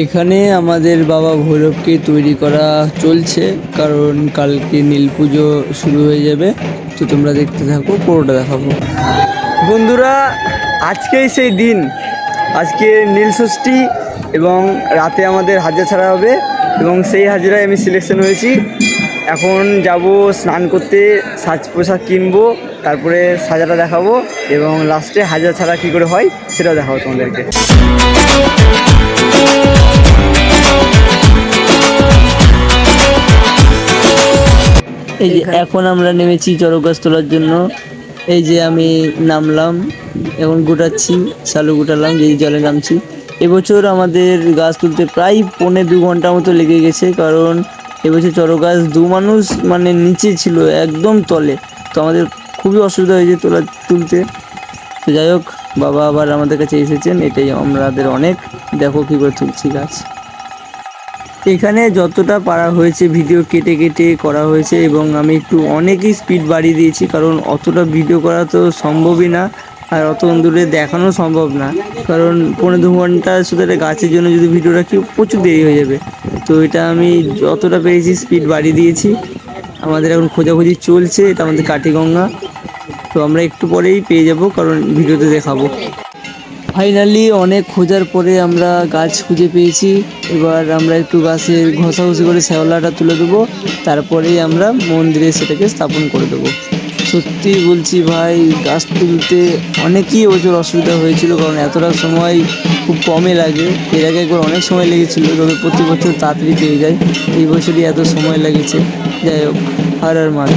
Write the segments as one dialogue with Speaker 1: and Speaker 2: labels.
Speaker 1: এখানে আমাদের বাবা ভৈরবকে তৈরি করা চলছে, কারণ কালকে নীল পুজো শুরু হয়ে যাবে। তো তোমরা দেখতে থাকো, পুরোটা দেখাবো। বন্ধুরা, আজকেই সেই দিন, আজকে নীল ষষ্ঠী এবং রাতে আমাদের হাজরা ছাড়া হবে এবং সেই হাজরায় আমি সিলেকশন হয়েছি। এখন যাব স্নান করতে, সাজ পোশাক কিনবো, তারপরে সাজাটা দেখাবো এবং লাস্টে হাজরা ছাড়া কী করে হয় সেটাও দেখাবো তোমাদেরকে। এই যে এখন আমরা নেমেছি চড়ক গাছ তোলার জন্য। এই যে আমি নামলাম, এখন গোটাচ্ছি, শালু গোটালাম, যে জলে নামছি। এবছর আমাদের গাছ তুলতে প্রায় 1.5-2 ঘন্টা মতো লেগে গেছে, কারণ এবছর চড়ক গাছ 2 মানুষ মানে নিচে ছিল, একদম তলে। তো আমাদের খুবই অসুবিধা হয়েছে তুলতে। তো যাই হোক, বাবা আবার আমাদের কাছে এসেছেন, এটাই আমাদের অনেক। দেখো কী করে তুলছি গাছ। এখানে যতটা পারা হয়েছে ভিডিও কেটে কেটে করা হয়েছে এবং আমি একটু অনেকই স্পিড বাড়িয়ে দিয়েছি, কারণ অতটা ভিডিও করা তো সম্ভবই না, আর অত দূরে দেখানো সম্ভব না, কারণ 1.5-2 ঘন্টা শুধু একটা গাছের জন্য যদি ভিডিও রাখি প্রচুর দেরি হয়ে যাবে। তো এটা আমি যতটা পেরেছি স্পিড বাড়িয়ে দিয়েছি। আমাদের এখন খোঁজাখুঁজি চলছে, এটা আমাদের কাঠিগঙ্গা। তো আমরা একটু পরেই পেয়ে যাব, কারণ ভিডিওতে দেখাবো। ফাইনালি অনেক খোঁজার পরে আমরা গাছ খুঁজে পেয়েছি। এবার আমরা একটু গাছের ঘষাঘষি করে শ্যাওলাটা তুলে দেবো, তারপরেই আমরা মন্দিরে সেটাকে স্থাপন করে দেবো। সত্যি বলছি ভাই, গাছ তুলতে অনেকই এবছর অসুবিধা হয়েছিল, কারণ এতটা সময় খুব কমই লাগে। এর আগে একবার অনেক সময় লেগেছিলো, তবে প্রতি বছর তাড়াতাড়ি পেয়ে যায়। এই বছরই এত সময় লেগেছে। যাই হোক, আর মান।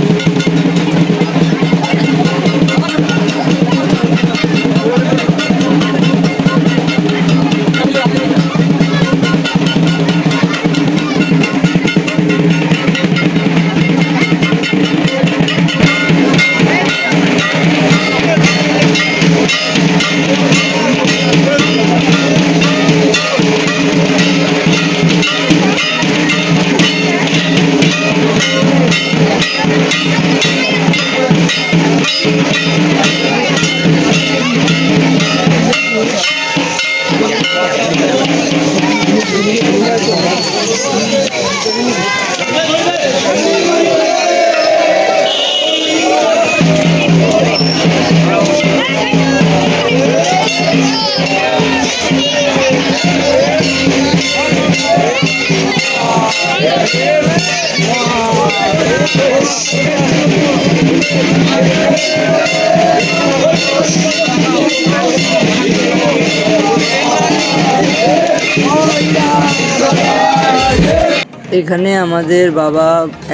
Speaker 1: এখানে আমাদের বাবা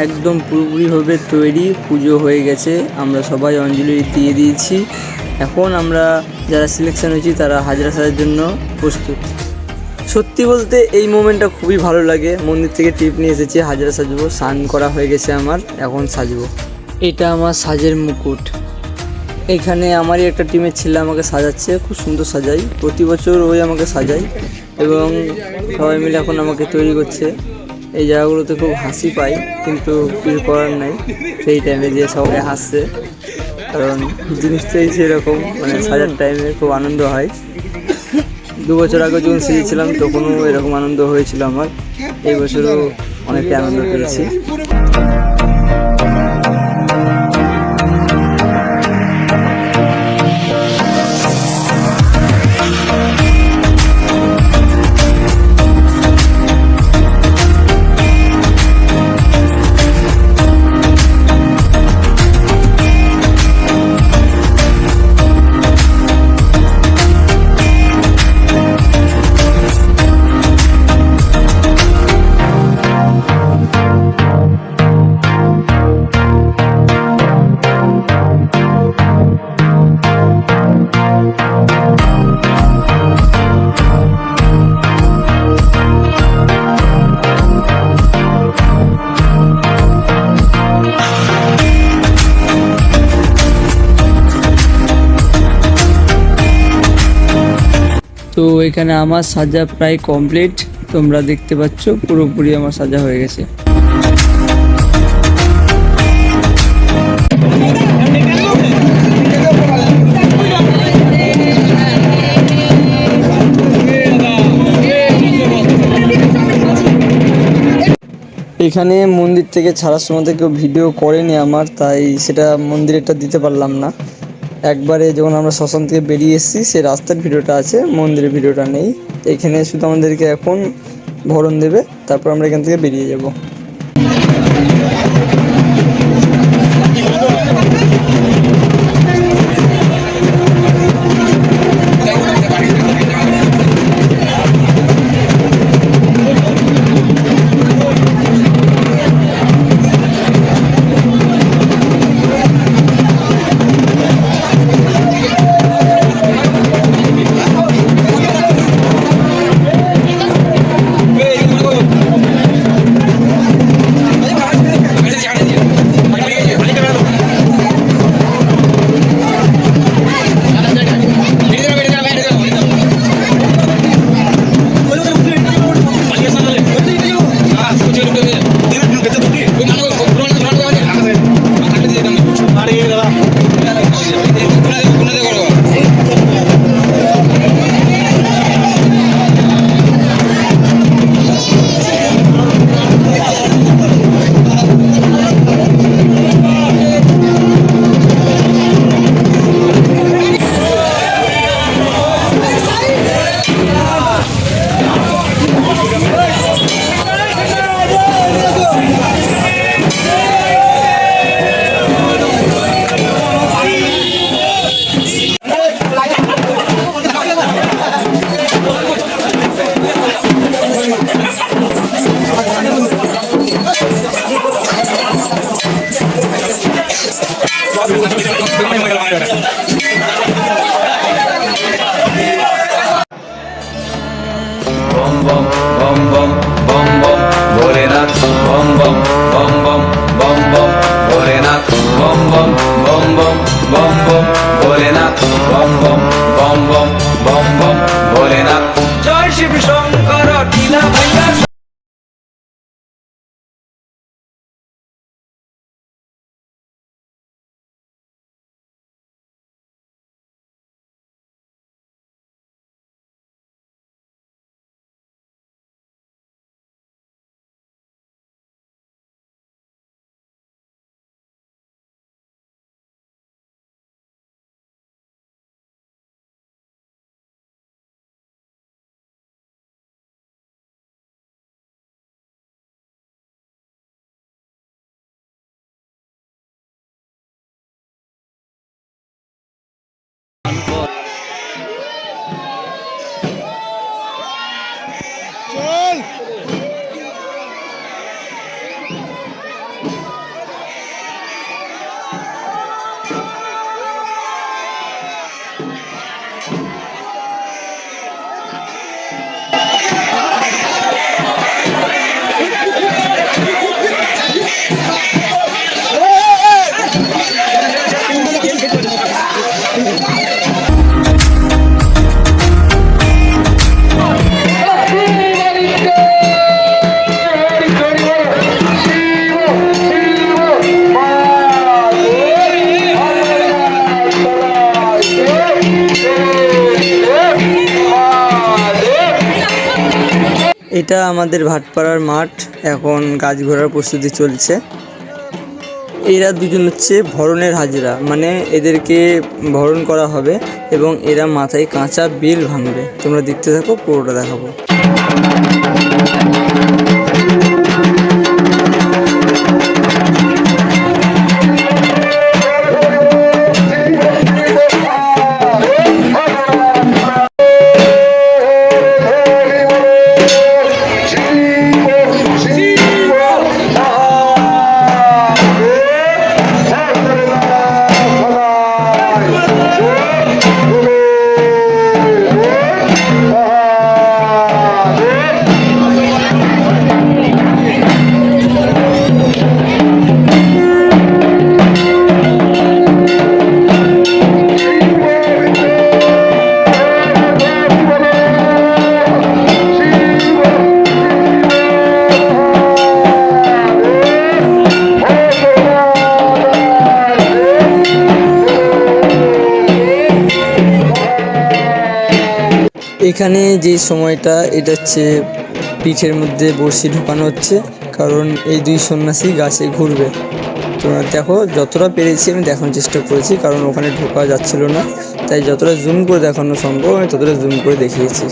Speaker 1: একদম পুরোপুরিভাবে তৈরি, পুজো হয়ে গেছে, আমরা সবাই অঞ্জলি দিয়ে দিয়েছি। এখন আমরা যারা সিলেকশন হয়েছি তারা হাজরা সাজার জন্য প্রস্তুত। সত্যি বলতে এই মোমেন্টটা খুবই ভালো লাগে। মন্দির থেকে টিপ নিয়ে এসেছি, হাজরা সাজবো, স্নান করা হয়ে গেছে আমার, এখন সাজবো। এটা আমার সাজের মুকুট। এখানে আমারই একটা টিমের ছেলে আমাকে সাজাচ্ছে, খুব সুন্দর সাজাই, প্রতি বছর ওই আমাকে সাজাই এবং সবাই মিলে এখন আমাকে তৈরি করছে। এই জায়গাগুলোতে খুব হাসি পাই, কিন্তু কিছু করার নাই। সেই টাইমে যে সবাই হাসছে, কারণ জিনিসটাই সেরকম, মানে সাজার টাইমে খুব আনন্দ হয়। 2 বছর আগে যখন সেজেছিলাম তখনও এরকম আনন্দ হয়েছিল আমার, এই বছরও অনেকটা আনন্দ পেয়েছি। তো এখানে আমার সাজা প্রায় কমপ্লিট, তোমরা দেখতে পাচ্ছ পুরোপুরি আমার সাজা হয়ে গেছে। এখানে মন্দির থেকে ছাড়ার সময় কেউ ভিডিও করেনি আমার, তাই সেটা মন্দিরেরটা দিতে পারলাম না। একবারে যখন আমরা শ্মশান থেকে বেরিয়ে এসেছি সে রাস্তার ভিডিওটা আছে, মন্দিরের ভিডিওটা নেই। এখানে শুধু আমাদেরকে এখন ভরণ দেবে, তারপর আমরা এখান থেকে বেরিয়ে যাব। এটা আমাদের ভাটপাড়ার মাঠ, এখন গাছ ঘোরার প্রস্তুতি চলছে। এরা দুজন হচ্ছে ভরণের হাজিরা, মানে এদেরকে ভরণ করা হবে এবং এরা মাথায় কাঁচা বেল ভাঙবে। তোমরা দেখতে থাকো, পুরোটা দেখাবো। এখানে যে সময়টা, এটা হচ্ছে পিঠের মধ্যে বড়শি ঢোকানো হচ্ছে, কারণ এই দুই সন্ন্যাসী গাছে ঘুরবে। তোমরা দেখো, যতটা পেরেছি আমি দেখানোর চেষ্টা করেছি, কারণ ওখানে ঢোকা যাচ্ছিল না, তাই যতটা জুম করে দেখানো সম্ভব আমি ততটা জুম করে দেখিয়েছি।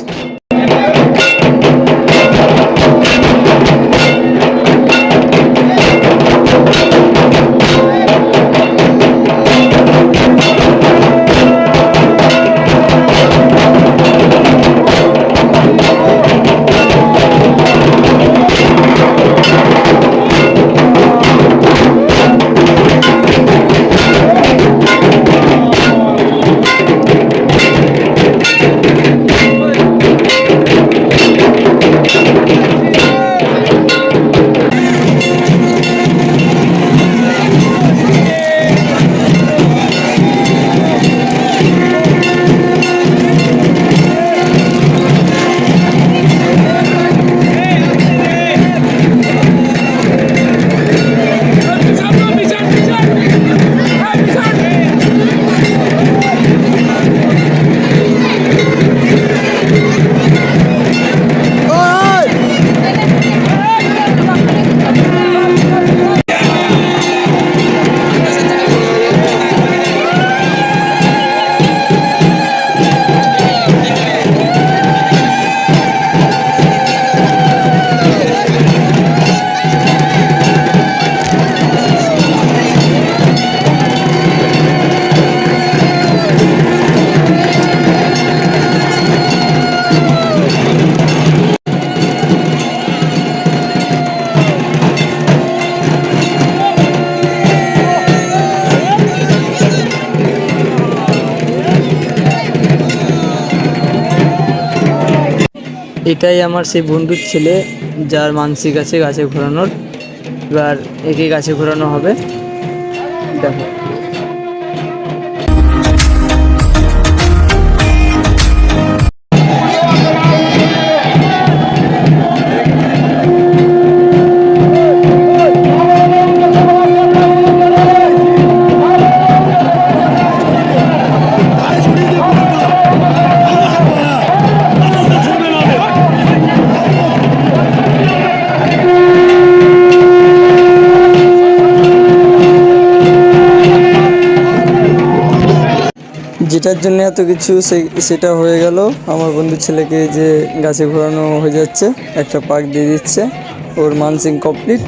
Speaker 1: এটাই আমার সেই বন্ধুর ছেলে, যার মানসিক আছে গাছে ঘোরানোর। এবার একে গাছে ঘোরানো হবে, দেখো। যেটার জন্য এত কিছু সেটা হয়ে গেল। আমার বন্ধুর ছেলেকে যে গাছে ঘোরানো হয়ে যাচ্ছে, একটা পাক দিয়ে দিচ্ছে, ওর মানসিক কমপ্লিট,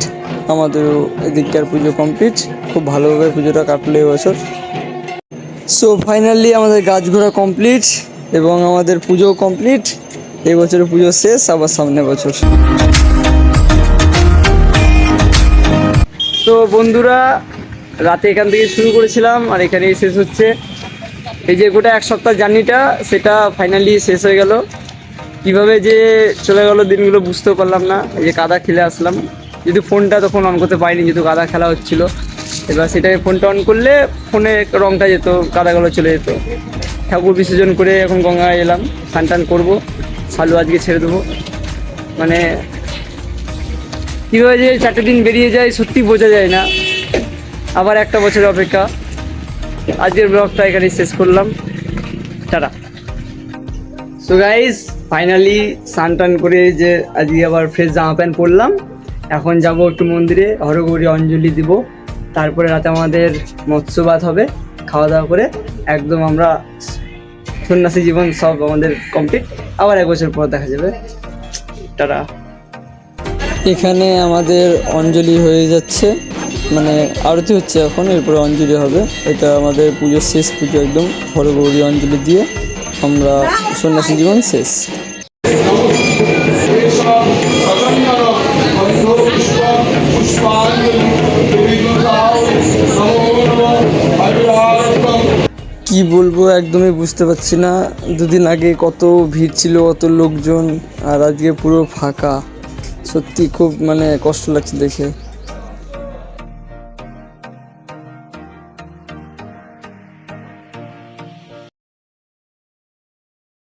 Speaker 1: আমাদেরও এদিককার পুজো কমপ্লিট। খুব ভালোভাবে পুজোটা কাটলো এবছর। সো ফাইনালি আমাদের গাছ ঘোরা কমপ্লিট এবং আমাদের পুজো কমপ্লিট। এবছরের পুজো শেষ, আবার সামনে বছর। তো বন্ধুরা, রাতে এখান থেকে শুরু করেছিলাম আর এখানেই শেষ হচ্ছে। এই যে গোটা এক সপ্তাহ জার্নিটা, সেটা ফাইনালি শেষ হয়ে গেল। কিভাবে যে চলে গেল দিনগুলো বুঝতেও পারলাম না। এই যে কাদা খেলে আসলাম, যেহেতু ফোনটা তখন অন করতে পারিনি, যেহেতু কাদা খেলা হচ্ছিল। এবার সেটাকে ফোনটা অন করলে ফোনে রঙটা যেত, কাদাগুলো চলে যেত। ঠাকুর বিসর্জন করে এখন গঙ্গায় এলাম, স্নান টান করবো, শালু আজকে ছেড়ে দেবো। মানে কীভাবে যে 4টে দিন বেরিয়ে যায় সত্যি বোঝা যায় না। আবার একটা বছরের অপেক্ষা। আজকের ব্লগটা এখানে শেষ করলাম, টাটা। সো গাইস, ফাইনালি স্নান টান করে যে আজকে আবার ফ্রেশ জামা প্যান্ট পরলাম। এখন যাব একটু মন্দিরে, হরগৌরী অঞ্জলি দিব। তারপরে রাতে আমাদের মৎস্যবাদ হবে। খাওয়া দাওয়া করে একদম আমরা সন্ন্যাসী জীবন সব আমাদের কমপ্লিট। আবার 1 বছর পর দেখা যাবে, টাটা। এখানে আমাদের অঞ্জলি হয়ে যাচ্ছে, মানে আরতি হচ্ছে এখন, এরপরে অঞ্জলি হবে। এটা আমাদের পুজোর শেষ পুজো, একদম হরগৌরী অঞ্জলি দিয়ে আমরা সন্ন্যাসী জীবন শেষ। কি বলবো একদমই বুঝতে পারছি না। দুদিন আগে কত ভিড় ছিল, কত লোকজন, আর আজকে পুরো ফাঁকা। সত্যি খুব মানে কষ্ট লাগছে দেখে।